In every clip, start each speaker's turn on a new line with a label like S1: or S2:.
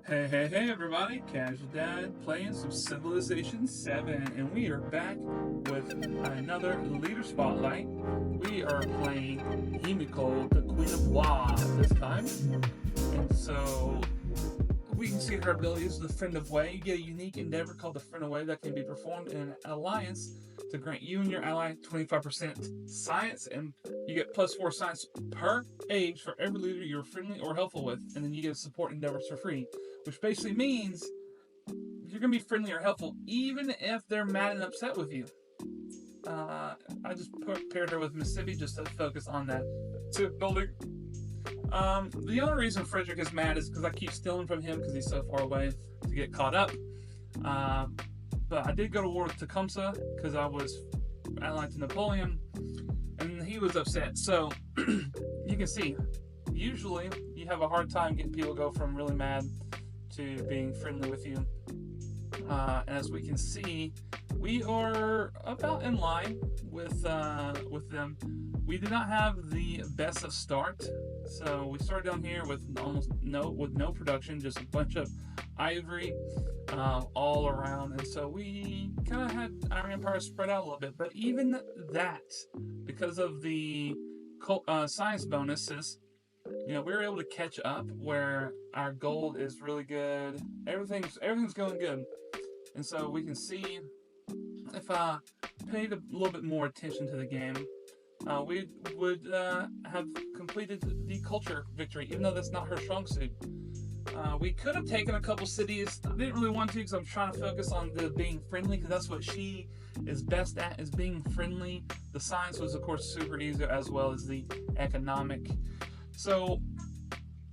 S1: Hey everybody, Casual Dad playing some Civilization VII, and we are back with another leader spotlight. We are playing Himiko, the Queen of Wa this time. And so we can see her abilities, the Friend of Way. You get a unique endeavor called the Friend of Way that can be performed in an alliance to grant you and your ally 25% science, and you get +4 science per age for every leader you're friendly or helpful with, and then you get support endeavors for free, which basically means you're gonna be friendly or helpful even if they're mad and upset with you. I just paired her with Mississippi just to focus on that building. The only reason Frederick is mad is because I keep stealing from him because he's so far away to get caught up. Um, but I did go to war with Tecumseh because I was allied to Napoleon, and he was upset. So you can see, usually you have a hard time getting people to go from really mad to being friendly with you. As we can see, we are about in line with them. We did not have the best of start, so we started down here with no production, just a bunch of ivory all around, and so we kind of had our empire spread out a little bit. But even that, because of the science bonuses, we were able to catch up where our gold is really good. Everything's going good, and so we can see if I paid a little bit more attention to the game, we would have completed the culture victory, even though that's not her strong suit. We could have taken a couple cities. I didn't really want to because I'm trying to focus on the being friendly, because that's what she is best at, is being friendly. The science was, of course, super easy, as well as the economic. So,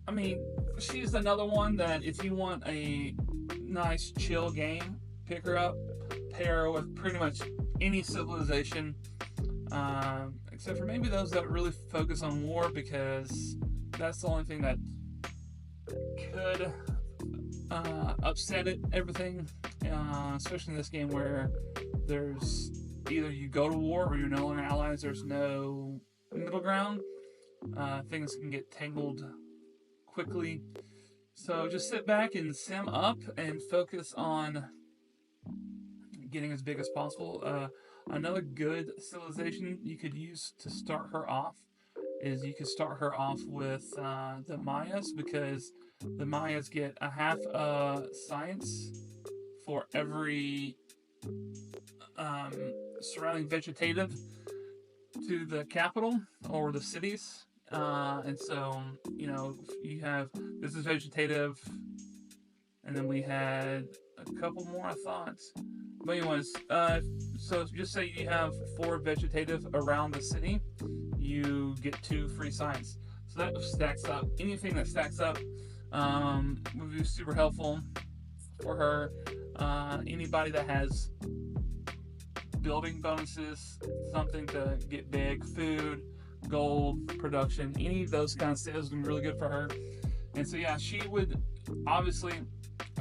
S1: I mean, she's another one that if you want a nice, chill game, pick her up, pair her with pretty much any civilization, except for maybe those that really focus on war, because that's the only thing that could upset everything, especially in this game where there's either you go to war or you're no longer allies. There's no middle ground. Things can get tangled quickly. So just sit back and sim up and focus on getting as big as possible. Another good civilization you could use to start her off is you could start her off with the Mayas, because the Mayas get a half science for every um, surrounding vegetative to the capital or the cities. And so, you have this is vegetative, and then we had a couple more, I thought. But anyways, so just say you have 4 vegetative around the city, you get 2 free science. So that stacks up. Anything that stacks up would be super helpful for her. Anybody that has building bonuses, something to get big, food, gold, production, any of those kind of sales would be really good for her. And so yeah, she would obviously,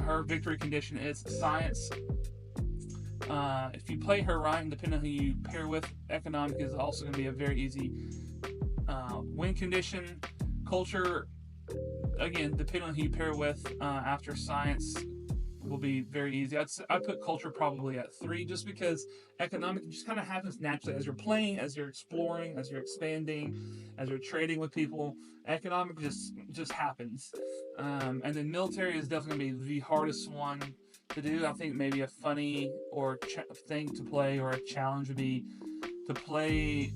S1: her victory condition is science. If you play her right, depending on who you pair with, economic is also going to be a very easy win condition. Culture, again, depending on who you pair with, after science will be very easy. I'd put culture probably at 3, just because economic just kind of happens naturally as you're playing, as you're exploring, as you're expanding, as you're trading with people. Economic just happens. And then military is definitely going to be the hardest one to do. I think maybe a funny or thing to play, or a challenge, would be to play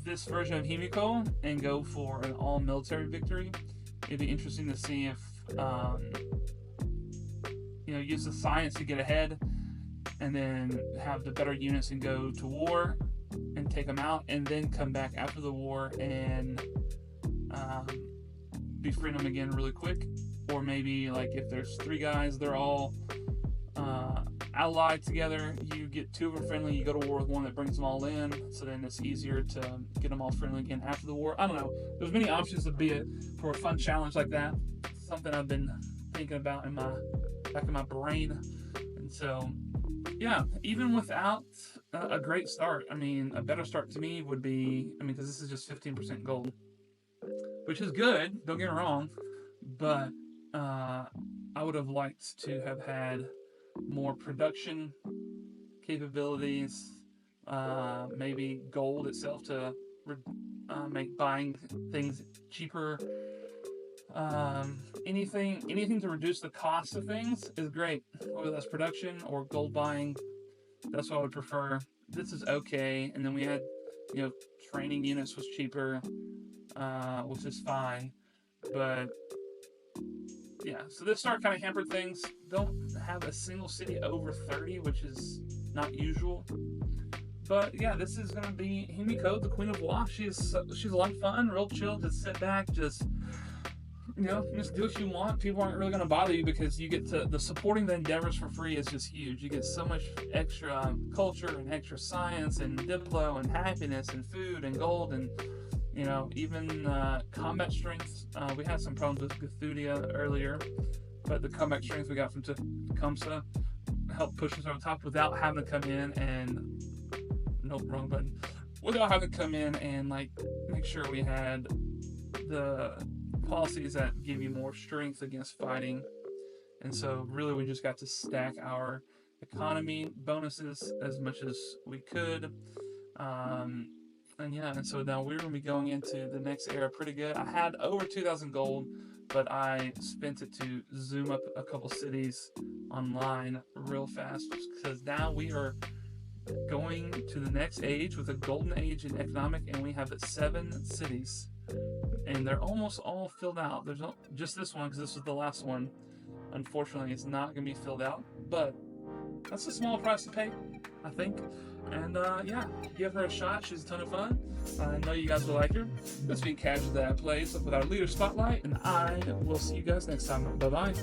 S1: this version of Himiko and go for an all military victory. It'd be interesting to see if use the science to get ahead, and then have the better units and go to war and take them out, and then come back after the war and befriend them again really quick. Or maybe, like, if there's 3 guys, they're all allied together, you get 2 of them friendly, you go to war with one that brings them all in, so then it's easier to get them all friendly again after the war. I don't know. There's many options to be for a fun challenge like that. Something I've been thinking about back in my brain. And so, yeah, even without a great start, I mean, a better start to me would be, because this is just 15% gold, which is good, don't get me wrong, but I would have liked to have had more production capabilities, maybe gold itself to make buying things cheaper. Anything to reduce the cost of things is great, whether that's production or gold buying. That's what I would prefer. This is okay, and then we had, training units was cheaper, which is fine, but yeah. So this start kind of hampered things. Don't have a single city over 30, which is not usual. But yeah, this is gonna be Himiko, the Queen of Wa. She's a lot of fun, real chill. Just sit back, just do what you want. People aren't really going to bother you because you get to the supporting the endeavors for free is just huge. You get so much extra culture and extra science and diplo and happiness and food and gold and even combat strength. We had some problems with Gethudia earlier, but the combat strength we got from Tecumseh helped push us over the top without having to come in and wrong button. Without having to come in and make sure we had the policies that give you more strength against fighting. And so really we just got to stack our economy bonuses as much as we could. And so now we're going to be going into the next era pretty good. I had over 2,000 gold, but I spent it to zoom up a couple cities online real fast because now we are going to the next age with a golden age in economic, and we have 7 cities. And they're almost all filled out. There's just this one because this was the last one. Unfortunately, it's not going to be filled out, but that's a small price to pay, I think. And give her a shot. She's a ton of fun. I know you guys will like her. This has been Casual Dad Plays with our Leader Spotlight, and I will see you guys next time. Bye-bye.